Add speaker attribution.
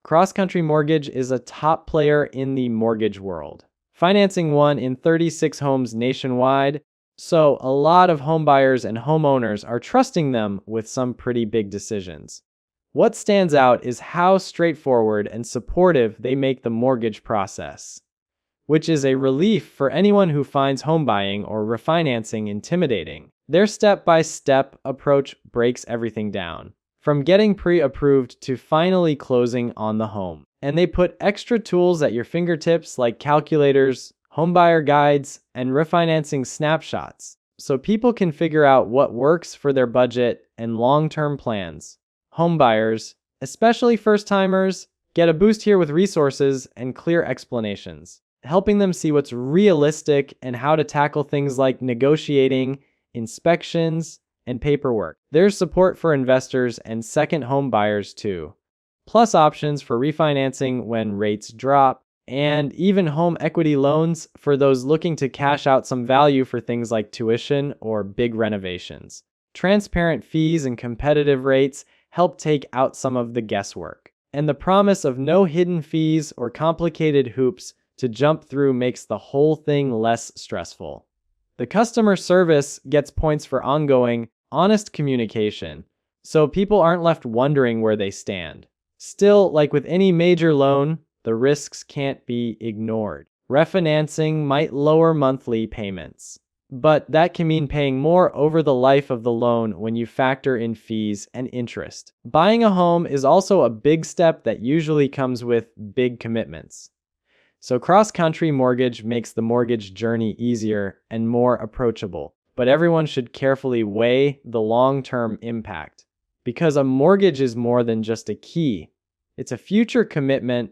Speaker 1: CrossCountry Mortgage is a top player in the mortgage world, financing 1 in 36 homes nationwide, so a lot of homebuyers and homeowners are trusting them with some pretty big decisions. What stands out is how straightforward and supportive they make the mortgage process, which is a relief for anyone who finds home buying or refinancing intimidating. Their step-by-step approach breaks everything down, from getting pre-approved to finally closing on the home. And they put extra tools at your fingertips like calculators, homebuyer guides, and refinancing snapshots, so people can figure out what works for their budget and long-term plans. Homebuyers, especially first-timers, get a boost here with resources and clear explanations, helping them see what's realistic and how to tackle things like negotiating, inspections, and paperwork. There's support for investors and second home buyers too, plus options for refinancing when rates drop, and even home equity loans for those looking to cash out some value for things like tuition or big renovations. Transparent fees and competitive rates help take out some of the guesswork, and the promise of no hidden fees or complicated hoops to jump through makes the whole thing less stressful. The customer service gets points for ongoing, honest communication, so people aren't left wondering where they stand. Still, like with any major loan, the risks can't be ignored. Refinancing might lower monthly payments, but that can mean paying more over the life of the loan when you factor in fees and interest. Buying a home is also a big step that usually comes with big commitments. So CrossCountry Mortgage makes the mortgage journey easier and more approachable. But everyone should carefully weigh the long-term impact, because a mortgage is more than just a key. It's a future commitment